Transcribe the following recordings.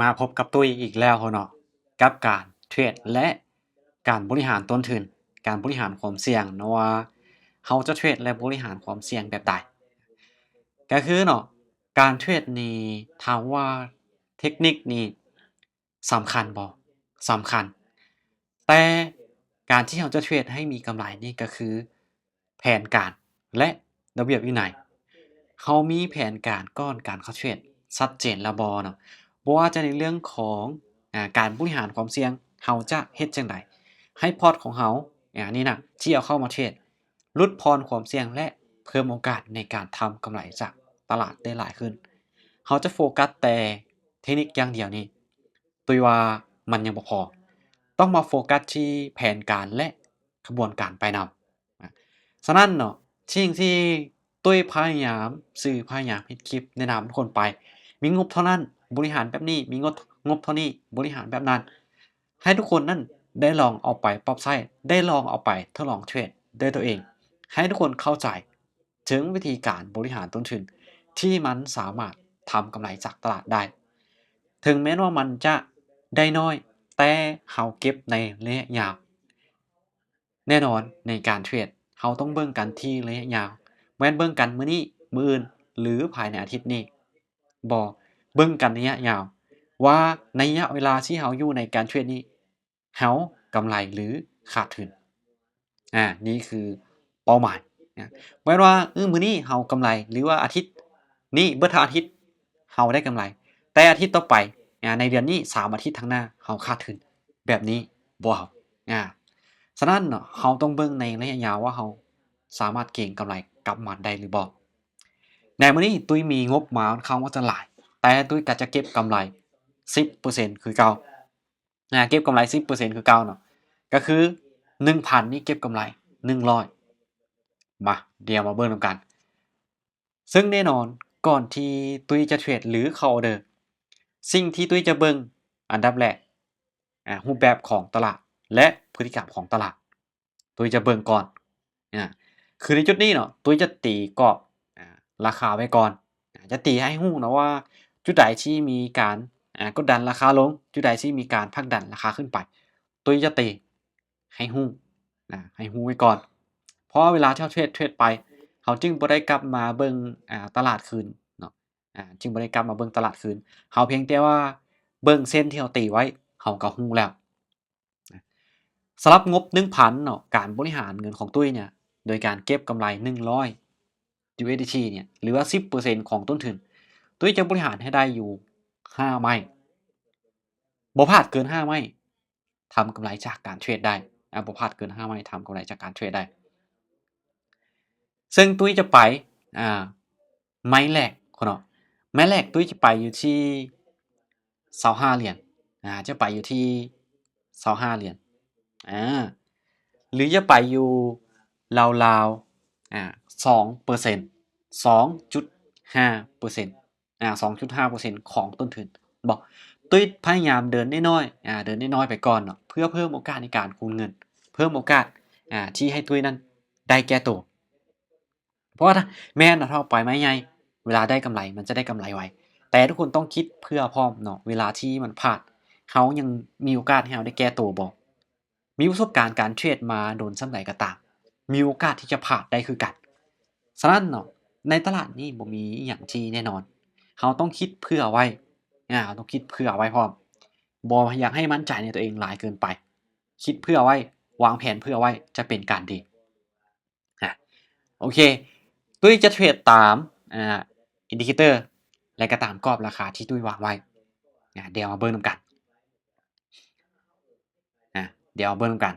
มาพบกับตุ้ยอีกแล้วเนาะกับการเทรดและการบริหารต้นทุนการบริหารความเสี่ยงเนาะว่าเราจะเทรดและบริหารความเสี่ยงแบบใดก็คือเนาะการเทรดนี่ถามว่าเทคนิคนี่สำคัญบ่สำคัญแต่การที่เราจะเทรดให้มีกำไรนี่ก็คือแผนการและระเบียบวินัยเรามีแผนการก่อนการเข้าเทรดชัดเจนแล้วบ่เนาะ บ่ว่าจะในเรื่องของการบริหารความเสี่ยงเราจะเฮ็ดจั่งใดให้พอร์ตของเรานี่น่ะที่เอาเข้ามาเทรดลดพรความเสี่ยงและเพิ่มโอกาสในการทำกำไรจากตลาดได้หลายขึ้นเราจะโฟกัสแต่เทคนิคอย่างเดียวนี่ตุ้ยว่ามันยังบ่พอต้องมาโฟกัสที่แผนการและกระบวนการไปนำฉะนั้นเนาะสิ่งที่ตุ้ยพยายามสื่อพยายามเฮ็ดคลิปแนะนำทุกคนไป มีงบเท่านั้นบริหารแบบนี้มีงบเท่านี้บริหารแบบนั้นให้ทุกคนนั่นได้ลองเอาไปปรับใช้ได้ลองเอาไปทดลองเทรดด้วยตัวเองให้ทุกคนเข้าใจถึงวิธีการบริหารต้นทุนที่มันสามารถทำกำไรจากตลาดได้ถึงแม้ว่ามันจะได้น้อยแต่เราเก็บในระยะยาวแน่นอนในการเทรดเราต้องเบิ่งกันที่ระยะยาวแม่นเบิ่งกันมื้อนี้มื้ออื่นหรือภายในอาทิตย์นี้บ่เบิ่งกันระยะยาวว่าในระยะเวลาที่เราอยู่ในการเทรดนี้เรากำไรหรือขาดทุนนี่คือเป้าหมายนะแม้ว่ามื้อนี้เรากำไรหรือว่าอาทิตย์นี้เบิดทั้งอาทิตย์เราได้กำไรแต่อาทิตย์ต่อไปในเดือนนี้3อาทิตย์ข้างหน้าเราขาดทุนแบบนี้บ่เอาอาฉะนั้นเนาะเราต้องเบิ่งในระยะยาวว่าเราสามารถเก็งกำไรกลับมาได้หรือบ่ในมื้อนี้ตุ้ยมีงบมาค่อนข้างว่าจะหลายแต่ตุ้ยก็จะเก็บกำไร10%คือเก่าเก็บกำไร10%คือเก่าเนาะก็คือ 1,000 นี่เก็บกำไร100มาเดี๋ยวมาเบิ่งนำกันซึ่งแน่นอนก่อนที่ตุ้ยจะเทรดหรือเข้าออเดอร์สิ่งที่ตุ้ยจะเบิ่งอันดับแรกรูปแบบของตลาดและพฤติกรรมของตลาดตุ้ยจะเบิ่งก่อนอาคือในจุดนี้เนาะตุ้ยจะตีกรอบราคาไว้ก่อนจะตีให้รู้เนาะว่าจุดใดที่มีการกดดันราคาลงจุดใดที่มีการผลักดันราคาขึ้นไปตุ้ยจะตีให้รู้ให้รู้ไว้ก่อนเพราะเวลาที่เราเทรดไปเขาจึงบ่ได้กลับมาเบิ่งตลาดคืนเนาะจึงบ่ได้กลับมาเบิ่งตลาดคืนเขาเพียงแต่ว่าเบิ่งเส้นที่เราตีไว้เขาก็รู้แล้วสำหรับงบ 1,000 เนาะการบริหารเงินของตุ้ยเนี่ยโดยการเก็บกำไร100 USDT เนี่ยหรือว่า10%ของต้นทุนตุ้ยจะบริหารให้ได้อยู่5ไม้บ่พลาดเกิน5ไม้ทำกำไรจากการเทรดได้บ่พลาดเกิน5ไม้ทำกำไรจากการเทรดได้ซึ่งตุ้ยจะไปอ่าไม้แรกเนาะไม้แรกตุ้ยจะไปอยู่ที่25เหรียญจะไปอยู่ที่25เหรียญหรือจะไปอยู่ราวๆ2% 2.5% 2.5% ของต้นทุนบอกตุ้ยพยายามเดินน้อยๆเดินน้อยๆไปก่อนเนาะเพื่อเพิ่มโอกาสในการคูณเงินเพิ่มโอกาสที่ให้ตุ้ยนั้นได้แก่ตัวเพราะว่าถ้าแม่นถ้าเราปล่อยไม้ใหญ่เวลาได้กำไรมันจะได้กำไรไวแต่ทุกคนต้องคิดเพื่อพร้อมเนาะเวลาที่มันพลาดเขายังมีโอกาสให้เราได้แก้ตัวบ่มีประสบการณ์การเทรดมาโดนส่ำใดก็ตามมีโอกาสที่จะพลาดได้คือกันฉะนั้นเนาะในตลาดนี้บ่มีอิหยังที่แน่นอนเราต้องคิดเผื่อไว้เราต้องคิดเผื่อไว้พร้อมบ่อยากให้มั่นใจในตัวเองหลายเกินไปคิดเผื่อไว้วางแผนเผื่อไว้จะเป็นการดีอาโอเคตุ้ยจะเทรดตามอินดิเคเตอร์และก็ตามกรอบราคาที่ตุ้ยวางไว้เดี๋ยวมาเบิ่งนำกันเดี๋ยวมาเบิ่งนำกัน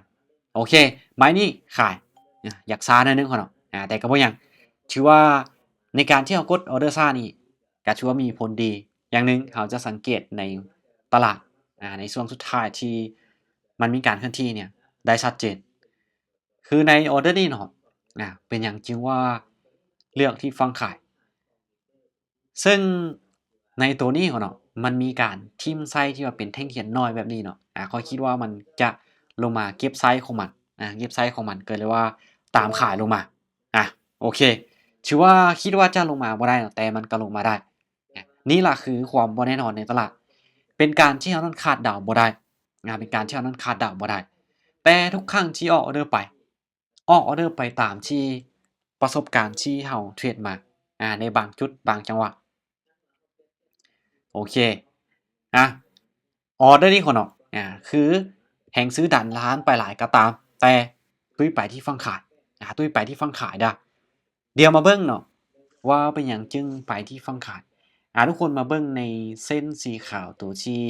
โอเคไม้นี้ขายอยากช้าหน่อยหนึ่งเนาะแต่ก็บ่หยังถือว่าในการที่เรากดออร์เดอร์ช้านี่ก็ถือว่ามีผลดีอย่างหนึ่งเราจะสังเกตในตลาดในช่วงสุดท้ายที่มันมีการเคลื่อนที่เนี่ยได้ชัดเจนคือในออร์เดอร์นี้เนาะเป็นหยังจึงว่าเลือกที่ฟังขายซึ่งในตัวนี้เนาะมันมีการทิ่มไส้ที่ว่าเป็นแท่งเทียนน้อยแบบนี้เนาะข้อยคิดว่ามันจะลงมาเก็บไซซ์ของมันเก็บไซซ์ของมันก็เลยว่าตามขายลงมาโอเคถือว่าคิดว่าจะลงมาบ่ได้เนาะแต่มันก็ลงมาได้นี่ล่ะคือความบ่แน่นอนในตลาด เป็นการที่เรานั้นคาดเดาบ่ได้เป็นการที่เรานั้นคาดเดาบ่ได้แต่ทุกครั้งที่ออกออร์เดอร์ไปออกออร์เดอร์ไปตามที่ประสบการณ์ที่เราเทรดมาในบางจุดบางจังหวะโอเคอะออร์เดอร์นี้ของเนาะคือแฮ่งซื้อดันล้านไปหลายก็ตามแต่ตุ้ยไปที่ฝั่งขายตุ้ยไปที่ฝั่งขายด้เดี๋ยวมาเบิ่งเนาะว่าเป็นหยังจึงไปที่ฝั่งขายทุกคนมาเบิ่งในเส้นสีขาวตัวที่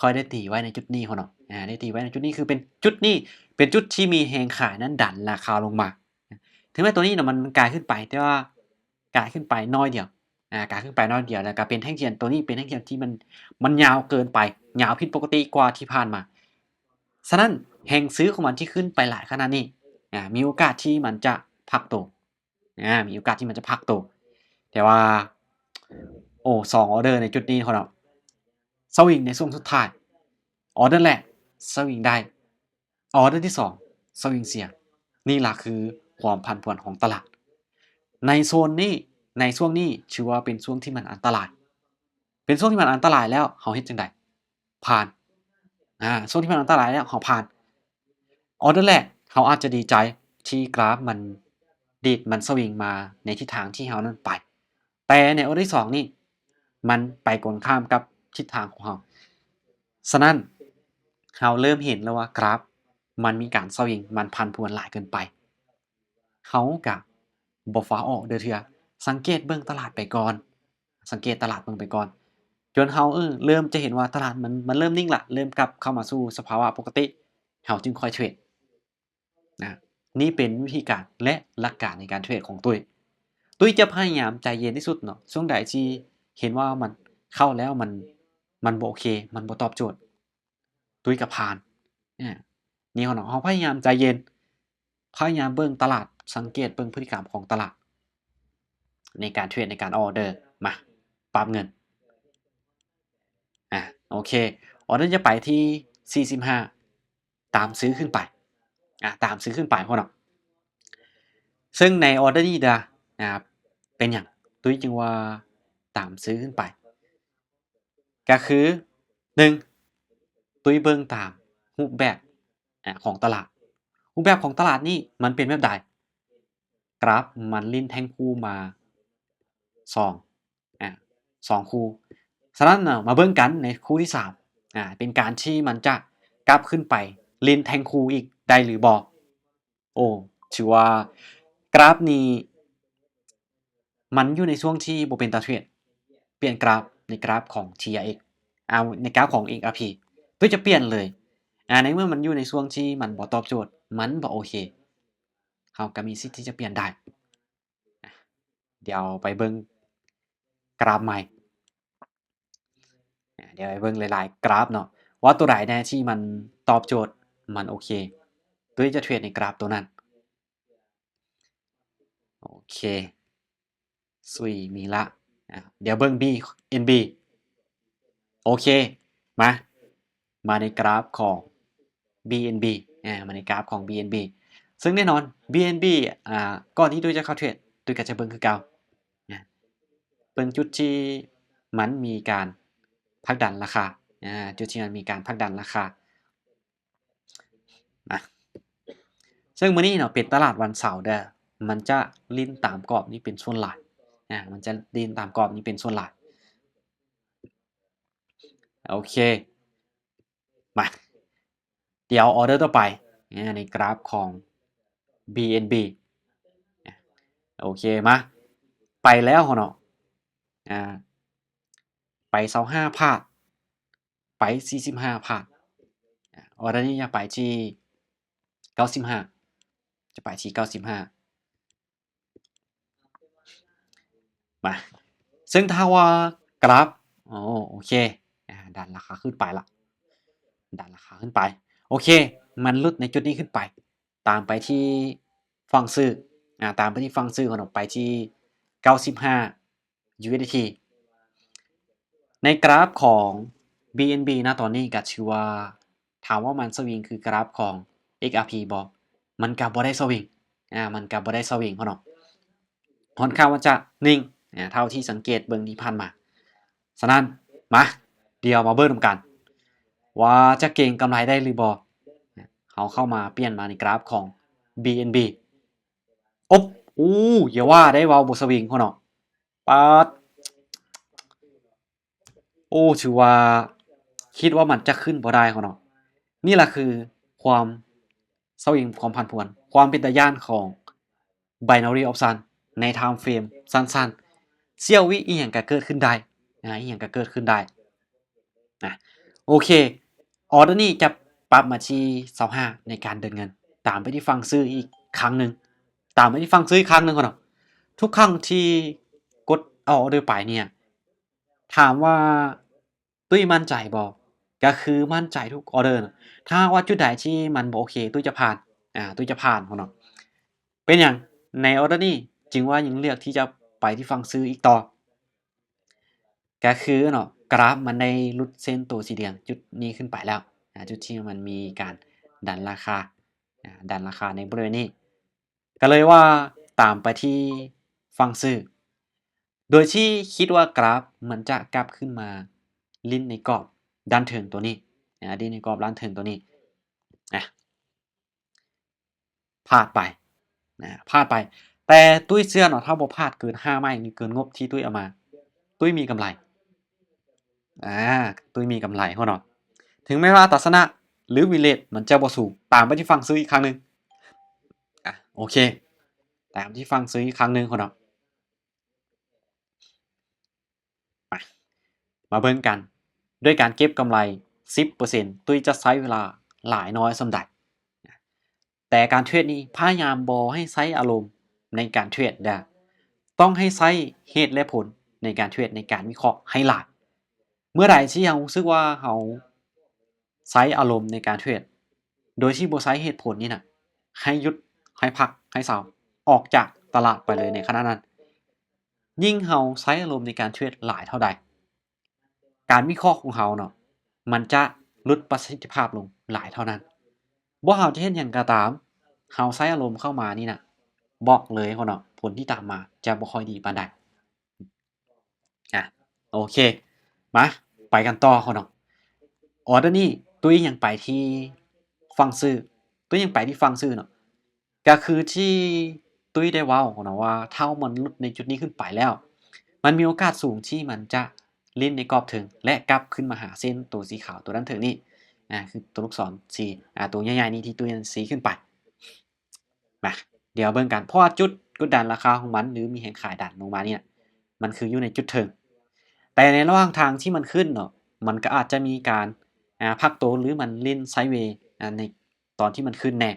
ค่อยได้ตีไว้ในจุดนี้เขาเนาะได้ตีไว้ในจุดนี้คือเป็นจุดนี้เป็นจุดที่มีแฮงขายนั้นดันราคาลงมาถึงแม้ตัวนี้เนาะมันกลายขึ้นไปแต่ว่ากลายขึ้นไปน้อยเดียวกลายขึ้นไปน้อยเดียวแล้วก็เป็นแท่งเทียนตัวนี้เป็นแท่งเทียนที่มันยาวเกินไปยาวผิดปกติกว่าที่ผ่านมาฉะนั้นแฮงซื้อของมันที่ขึ้นไปหลายขนาดนี้มีโอกาสที่มันจะพักตัวมีโอกาสที่มันจะพักตัวแต่ว่าโอ้2ออร์เดอร์ในจุดนี้เขาเนาะสวิงในช่วงสุดท้ายออร์เดอร์แรกสวิงได้ออร์เดอร์ที่2สวิงเสียนี่ล่ะคือความผันผวนของตลาดในโซนนี้ในช่วงนี้ถือว่าเป็นช่วงที่มันอันตรายเป็นช่วงที่มันอันตรายแล้วเฮาเฮ็ดจังได๋ผ่านช่วงที่มันอันตรายแล้วเฮาผ่านออร์เดอร์แรกเฮาอาจจะดีใจที่กราฟมันดีดมันสวิงมาในทิศทางที่เฮานั้นไปแต่ในออร์เดอร์ที่2นี่มันไปตรงข้ามกับทิศทางของเฮาฉะนั้นเราเริ่มเห็นแล้วว่ากราฟมันมีการสวิงมันผันผวนหลายเกินไปเขาก็บ่ฟ้าวออกเด้อเทื่อสังเกตเบิ่งตลาดไปก่อนสังเกตตลาดเบิ่งไปก่อนจนเราเริ่มจะเห็นว่าตลาดมันเริ่มนิ่งแล้วเริ่มกลับเข้ามาสู่สภาวะปกติเราจึงค่อยเทรดนะนี่เป็นวิธีการและหลักการในการเทรดของตุ้ยจะพยายามใจเย็นที่สุดเนาะช่วงใดที่เห็นว่ามันเข้าแล้วมันบ่โอเคมันบ่ตอบโจทย์ตุ้ยก็ผ่านอานี่เขาเนาะเราพยายามใจเย็นพยายามเบิ่งตลาดสังเกตเบิ่งพฤติกรรมของตลาดในการเทรดในการออร์เดอร์มาปรับเงินโอเคออร์เดอร์จะไปที่45ตามซื้อขึ้นไปตามซื้อขึ้นไปพ่อเนาะซึ่งในออร์เดอร์นี้นะครับเป็นหยังตุ้ยจึงว่าตามซื้อขึ้นไปก็คือ1ตุ้ยเบิ่งตามรูปแบบของตลาดรูปแบบของตลาดนี่มันเป็นแบบใดกราฟมันลิ้นแท่งคู่มา2อา2คู่ฉะนั้นน่ะมาเบิ่งกันในคู่ที่3เป็นการที่มันจะกลับขึ้นไปลิ้นแท่งคู่อีกได้หรือบ่โอ้ถือว่ากราฟนี้มันอยู่ในช่วงที่บ่เป็นตาเทรดเปลี่ยนกราฟในกราฟของ TRX ในกราฟของ XRP เพื่อจะเปลี่ยนเลยในเมื่อมันอยู่ในช่วงที่มันบ่ตอบโจทย์มันบ่โอเคเราก็มีสิทธิ์ที่จะเปลี่ยนได้อาเดี๋ยวไปเบิ่งกราฟใหม่เดี๋ยวไปเบิ่งหลายๆกราฟเนาะว่าตัวใดแน่ที่มันตอบโจทย์มันโอเคตุ้ยจะเทรดในกราฟตัวนั้นโอเคซุยมีแล้วเดี๋ยวเบิ่ง BNB โอเคมามาในกราฟของ BNB มาในกราฟของ BNB ซึ่งแน่นอน BNB ก่อนที่ตุ้ยจะเข้าเทรดตุ้ยก็จะเบิ่งคือเก่าอาเบิ่งจุดที่มันมีการผลักดันราคาจุดที่มันมีการผลักดันราคาอะซึ่งมื้อนี้เนาะเป็นตลาดวันเสาร์เด้อมันจะลิ้นตามกรอบนี้เป็นส่วนหลายมันจะลิ้นตามกรอบนี้เป็นส่วนหลายโอเคมาเดี๋ยวออร์เดอร์ต่อไปในกราฟของ BNB อาโอเคมาไปแล้วเนาะอ่าไป25พลาดไป45พลาดออร์เดอร์นี้จะไปที่95จะไปที่95มาซึ่งถ้าว่ากราฟอ๋อโอเคดันราคาขึ้นไปแล้วดันราคาขึ้นไปโอเคมันหลุดในจุดนี้ขึ้นไปตามไปที่ฝั่งซื้อตามไปที่ฝั่งซื้อก่อนออกไปที่95 USDT ในกราฟของ BNB ณตอนนี้ก็ถือว่าถามว่ามันสวิงคือกราฟของ XRP บ่มันก็บ่ได้สวิงมันก็บ่ได้สวิงเขาเนาะค่อนข้างว่าจะนิ่งเท่าที่สังเกตเบิ่งที่ผ่านมาฉะนั้นมา เดี๋ยวมาเบิ่งนำกันว่าจะเก่งกำไรได้หรือบ่เขาเข้ามาเปลี่ยนมาในกราฟของ BNB อบอย่าว่าได้เว้าบ่สวิงพ่อเนาะปาดถือว่าคิดว่ามันจะขึ้นบ่ได้พ่อเนาะนี่แหละคือความสวิงความผันผวนความเป็นตาย่านของ Binary Option ใน Time Frame สั้นๆเสี้ยววิอีหยังก็เกิดขึ้นได้อีหยังก็เกิดขึ้นได้นะโอเคออเดอร์นี้จะปรับมาที่25ในการเดินเงินตามไปที่ฟังซื้ออีกครั้งหนึ่งตามไปที่ฟังซื้ออีกครั้งหนึ่งก่อนเนาะทุกครั้งที่กดเอาออเดอร์ไปเนี่ยถามว่าตุ้ยมั่นใจบ่ก็คือมั่นใจทุกออเดอร์นะถ้าว่าจุดใดที่มันบ่โอเคตุ้ยจะผ่านตุ้ยจะผ่านพ่อเนาะเป็นหยังในออเดอร์นี้จึงว่ายังเลือกที่จะไปที่ฟังซื้ออีกต่อก็คือเนาะกราฟมันได้หลุดเส้นตัวสีแดงจุดนี้ขึ้นไปแล้วจุดที่มันมีการดันราคาในบริเวณนี้ก็เลยว่าตามไปที่ฟังซื้อโดยที่คิดว่ากราฟมันจะกลับขึ้นมาลิ้นในกรอบด้านเถิงตัวนี้ลิ้นในกรอบด้านเถิงตัวนี้พลาดไปพลาดไปแต่ตุ้ยเชื่อเนาะถ้าบ่พลาดเกิน5ไม้หรือเกินงบที่ตุ้ยเอามาตุ้ยมีกำไรตุ้ยมีกำไรพ่อเนาะถึงแม้ว่าอัตราชนะหรือวิเลตมันจะบ่สูงตามไปที่ฟังซื้ออีกครั้งหนึ่งโอเคตามที่ฟังซื้ออีกครั้งหนึ่งพ่อเนาะมาเบิ่งกันด้วยการเก็บกำไร 10% ตุ้ยจะใช้เวลาหลายน้อยส่ำใดแต่การเทรดนี้พยายามบ่ให้ใช้อารมณ์ในการเทรดต้องให้ใช้เหตุและผลในการเทรดในการวิเคราะห์ให้หลากเมื่อใดที่เรารู้สึกว่าเราใช้อารมณ์ในการเทรดโดยที่บ่ใช้เหตุผลนี่น่ะให้หยุดให้พักให้เซาออกจากตลาดไปเลยในขณะนั้นยิ่งเราใช้อารมณ์ในการเทรดหลายเท่าใดการวิเคราะห์ของเราเนาะมันจะลดประสิทธิภาพลงหลายเท่านั้นบ่เราจะเฮ็ดหยังก็ตามเราใช้อารมณ์เข้ามานี่น่ะบอกเลยเขาเนาะผลที่ตามมาจะบ่ค่อยดีปานใดโอเคมาไปกันต่อเขาเนาะออเดอร์นี้ตุ้ยยังไปที่ฟังซื้อตุ้ยยังไปที่ฟังซื้อเนาะก็คือที่ตุ้ยได้เว้าเนาะว่าถ้ามันหลุดในจุดนี้ขึ้นไปแล้วมันมีโอกาสสูงที่มันจะลิ้นในกรอบถึงและกลับขึ้นมาหาเส้นตัวสีขาวตัวด้านถึงนี่คือตัวลูกศรสีตัวใหญ่ๆนี่ที่ตุ้ยสีขึ้นไปมาเดี๋ยวเบิ่งกันเพราะว่าจุดกดดันราคาของมันหรือมีแรงขายดันลงมาเนี่ยมันคืออยู่ในจุดถึงแต่ในระหว่างทางที่มันขึ้นเนาะมันก็อาจจะมีการพักตัวหรือมันลิ้นไซด์เวย์ในตอนที่มันขึ้นแน่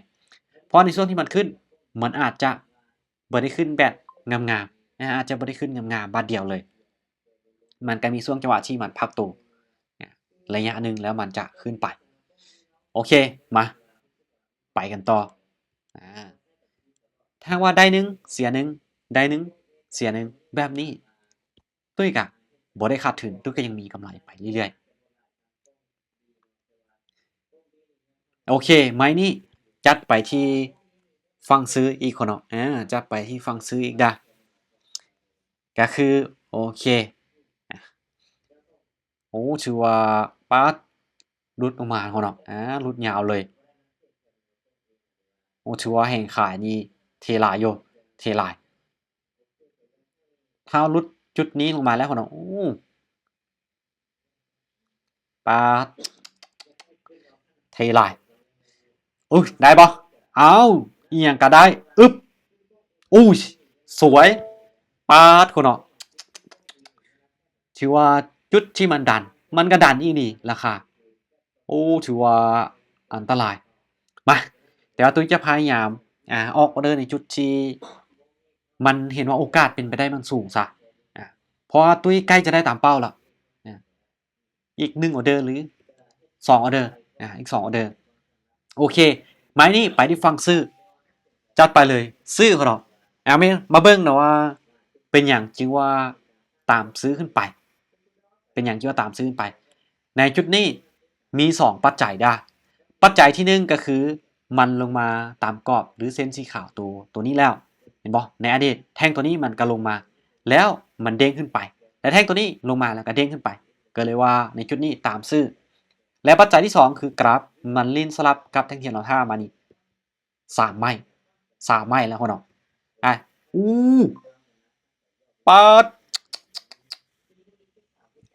เพราะในช่วงที่มันขึ้นมันอาจจะบ่ได้ขึ้นแบบงามๆอาจจะบ่ได้ขึ้นงามๆบาดเดียวเลยมันก็มีช่วงจังหวะที่มันพักตัวระยะหนึ่งแล้วมันจะขึ้นไปโอเคมาไปกันต่อถ้าว่าได้หนึ่งเสียหนึ่งได้หนึ่งเสียหนึ่งแบบนี้ตุ้ยกะบ่ได้ขาดทุนตุ้ยก็ยังมีกำไรไปเรื่อยๆโอเคไม้นี้จัดไปที่ฟังซื้ออีกคนเนาะจัดไปที่ฟังซื้ออีกดะก็คือโอเคถือว่าป๊าดรุดออกมาคนเนาะรุดยาวเลยถือว่าแห่งขายนี่เทหลายอยู่เทหลายถ้ารุดจุดนี้ลงมาแล้วคนเนาะป๊าดเทหลายได้บ่อ้าวอีหยังก็ได้อึ๊บสวยป๊าดคนเนาะถือว่าจุดที่มันดันมันก็ดันอีนี่ราคาถือว่าอันตรายมาแต่ว่าตุ้ยจะพยายามออกออเดอร์ในจุดที่มันเห็นว่าโอกาสเป็นไปได้มันสูงซะเพราะว่าตุ้ยใกล้จะได้ตามเป้าแล้วอีก1ออเดอร์หรือ2ออเดอร์อีก2ออเดอร์โอเคไม้นี้ไปที่ฟังซื้อจัดไปเลยซื้อเขาเนาะมาเบิ่งเนาะว่าเป็นอย่างจึงว่าตามซื้อขึ้นไปเป็นอย่างที่ว่าตามซื้อขึ้นไปในจุดนี้มี2ปัจจัยได้ปัจจัยที่1ก็คือมันลงมาตามกรอบหรือเส้นสีขาวตัวนี้แล้วเห็นบ่ในอดีตแท่งตัวนี้มันก็ลงมาแล้วมันเด้งขึ้นไปและแท่งตัวนี้ลงมาแล้วก็เด้งขึ้นไป ก็เลยว่าในจุดนี้ตามซื้อและปัจจัยที่2คือกราฟมันลิ้นสลับกับแท่งเทียนเราท่ามานี่3ไม้3ไม้แล้วพ่อน้องอ่ะปาด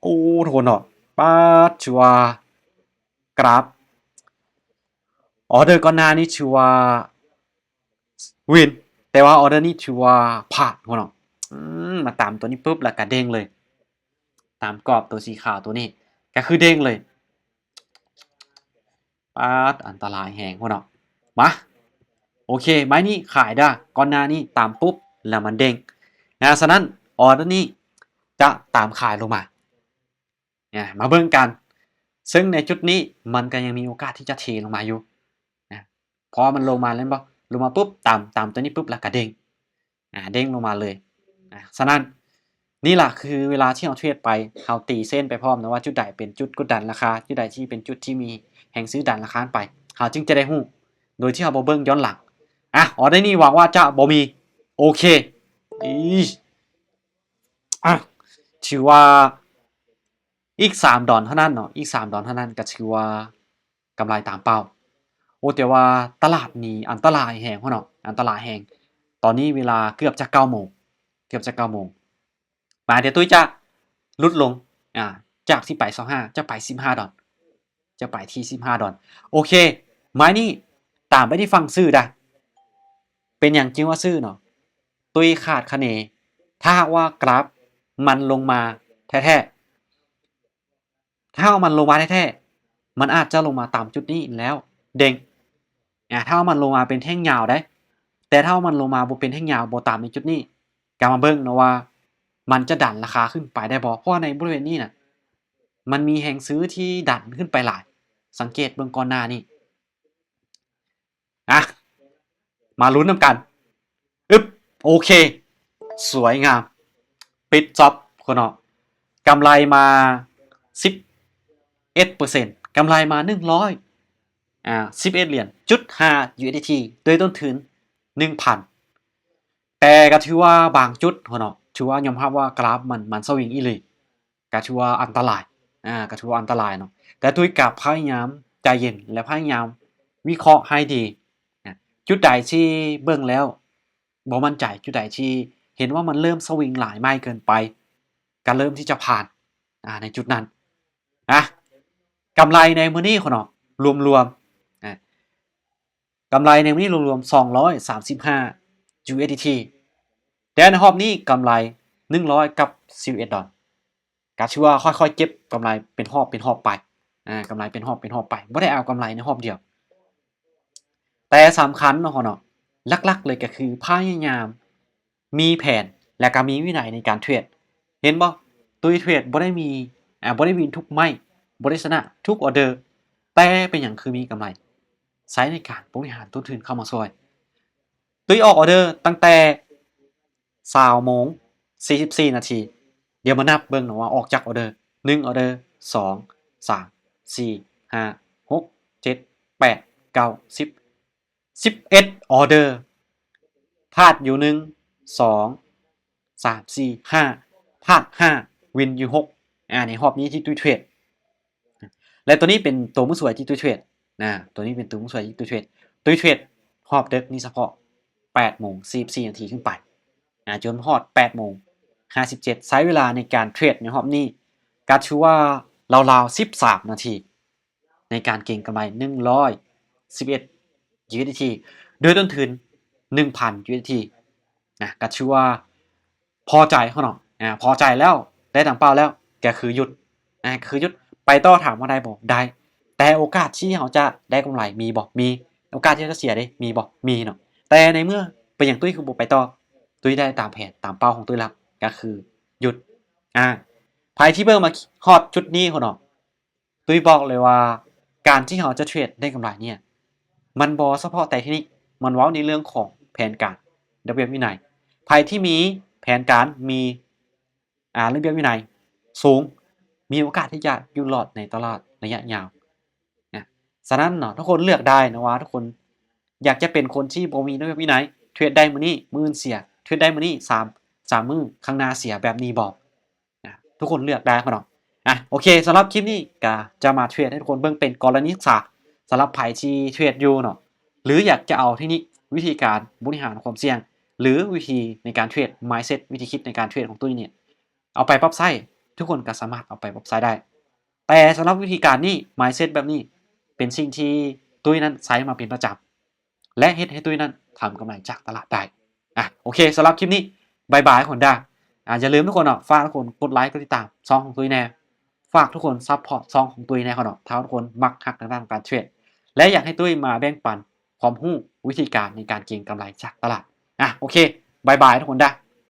โอ้โทนเนาะปาดชัวกราฟออเดอร์ก่อนหน้านี้ชัววินแต่ว่าออเดอร์นี้ชัวผ่านพ่อน้องมาตามตัวนี้ปุ๊บแล้วก็เด้งเลยตามกรอบตัวสีขาวตัวนี้ก็คือเด้งเลยปาดอันตรายแหงพ่อน้องมาโอเคไม้นี้ขายได้ก่อนหน้านี้ตามปุ๊บแล้วมันเด้งฉะนั้นออเดอร์นี้จะตามขายลงมามาเบิ่งกันซึ่งในจุดนี้มันก็ยังมีโอกาสที่จะเทลงมาอยู่นะพอมันลงมาแล้วบ่ลงมาปุ๊บตามตัวนี้ปุ๊บแล้วก็เด้งเด้งลงมาเลยฉะนั้นนี่แหละคือเวลาที่เราเทรดไปเราตีเส้นไปพร้อมนะว่าจุดใดเป็นจุดกดดันราคาจุดใดที่เป็นจุดที่มีแห่งซื้อดันราคาไปเราจึงจะได้ฮู้โดยที่เราบ่เบิ่งย้อนหลังออได้นี่หวังว่าจะบ่มีโอเคถือว่าอีก3ดอนเท่านั้นเนาะอีก3ดอนเท่านั้นก็ถือว่ากำไรตามเป้าโอ้แต่ว่าตลาดนี้อันตรายแฮงพ่อเนาะอันตรายแฮงตอนนี้เวลาเกือบจะ9โมงเกือบจะ9โมงมาเดี๋ยวตุ้ยจะลดลงจากที่ไป25จะไป15ดอนจะไปที่15ดอนโอเคไม้นี้ตามไปที่ฟังซื้อได้เป็นอย่างจริงว่าซื้อเนาะตุ้ยขาดคะเนถ้าว่ากราฟมันลงมาแท้ๆถ้ามันลงมาแท้ๆมันอาจจะลงมาตามจุดนี้แล้วเด้งถ้ามันลงมาเป็นแท่งยาวได้แต่ถ้ามันลงมาบ่เป็นแท่งยาวบ่ตามในจุดนี้ก็มาเบิ่งนะว่ามันจะดันราคาขึ้นไปได้บ่เพราะในบริเวณนี้น่ะมันมีแรงซื้อที่ดันขึ้นไปหลายสังเกตเบิ่งก่อนหน้านี้มาลุ้นนำกันโอเคสวยงามปิดจ็อบคนเนาะกำไรมา11%กำไรมา11 เหรียญจุด5 USDT โดยต้นทุน 1,000 แต่ก็ถือว่าบางจุดเนาะถือว่ายอมรับว่ากราฟมันสวิงอีหลีก็ถือว่าอันตรายก็ถือว่าอันตรายเนาะแต่ตุ้ยกับพยายามใจเย็นและพยายามวิเคราะห์ให้ดีจุดใดที่เบิ่งแล้วบ่มั่นใจจุดใดที่เห็นว่ามันเริ่มสวิงหลายไม้เกินไปก็เริ่มที่จะผ่านในจุดนั้นกำไรในมื้อนี้เนาะรวมๆกำไรในมื้อนี้รวมๆ235 USDT แต่ในรอบนี้กำไร100กับ11ดอลก็ชื่อว่าค่อยๆเก็บกำไรเป็นหอบไปกำไรเป็นหอบไปบ่ได้เอากำไรในหอบเดียวแต่สำคัญเนาะหลักๆเลยก็คือพยายามมีแผนและก็มีวินัยในการเทรดเห็นบ่ตุ้ยเทรดบ่ได้มีบ่ได้วินทุกไม้บ่ได้ชนะทุกออเดอร์แต่เป็นหยังคือมีกำไรใช้ในการบริหารต้นทุนเข้ามาช่วยตุ้ยออกออเดอร์ตั้งแต่20โมง44นาทีเดี๋ยวมานับเบิ่งเนาะว่าออกจากออเดอร์1ออเดอร์2 3 4 5 6 7 8 9 10 11ออเดอร์พลาดอยู่1 2 3 4 5พลาด5วินอยู่6ในรอบนี้ที่ตุ้ยเทรดและตัวนี้เป็นตัวมือสวยที่ตุ้ยเทรดตัวนี้เป็นตัวมือสวยที่ตุ้ยเทรดรอบดึกนี่เฉพาะ8โมง44นาทีขึ้นไปจนฮอด8โมง57ใช้เวลาในการเทรดในรอบนี้ก็ถือว่าราวๆ13นาทีในการเก็งกำไร111 USDT โดยต้นทุน 1,000 USDT ก็ถือว่าพอใจเขาเนาะพอใจแล้วได้ตามเป้าแล้วก็คือหยุดคือหยุดไปต่อถามว่าได้บ่ได้แต่โอกาสที่เขาจะได้กำไรมีบ่มีโอกาสที่จะเสียได้มีบ่มีเนาะแต่ในเมื่อเป็นอย่างตุ้ยคือบ่ไปต่อตุ้ยได้ตามแผนตามเป้าของตุ้ยแล้วก็คือหยุดไพ่ที่เบิ่งมาฮอดจุดนี้เขาเนาะตุ้ยบอกเลยว่าการที่เขาจะเทรดได้กำไรเนี่ยมันบ่เฉพาะแต่เทคนิคมันเว้าในเรื่องของแผนการระเบียบวินัยไพ่ที่มีแผนการมีระเบียบวินัยสูงมีโอกาสที่จะอยู่รอดในตลาดระยะยาวฉะนั้นเนาะทุกคนเลือกได้นะว่าทุกคนอยากจะเป็นคนที่บ่มีระเบียบวินัยเทรดได้มื้อนี้มื้ออื่นเสียเทรดได้มื้อนี้3มื้อข้างหน้าเสียแบบนี้บ่ทุกคนเลือกได้เนาะ โอเคสำหรับคลิปนี้ก็จะมาเทรดให้ทุกคนเบิ่งเป็นกรณีศึกษาสำหรับไผที่เทรดอยู่เนาะหรืออยากจะเอาเทคนิควิธีการบริหารความเสี่ยงหรือวิธีในการเทรด mindset วิธีคิดในการเทรดของตุ้ยเนี่ยเอาไปปรับใช้ทุกคนก็สามารถเอาไปปรับใช้ได้แต่สำหรับวิธีการนี้ mindset แบบนี้เป็นสิ่งที่ตุ้ยนั้นใช้มาเป็นประจำและเฮ็ดให้ตุ้ยนั้นทำกำไรจากตลาดได้โอเคสำหรับคลิปนี้บายบายคนด้าอย่าลืมทุกคนฝากทุกคนกดไลค์กดติดตามช่องของตุ้ยแน่ฝากทุกคนซัพพอร์ตช่องของตุ้ยแน่เขาถ้าทุกคนมักฮักในด้านการเทรดและอยากให้ตุ้ยมาแบ่งปันความรู้วิธีการในการเก็งกำไรจากตลาดโอเคบายบายทุกคนด้า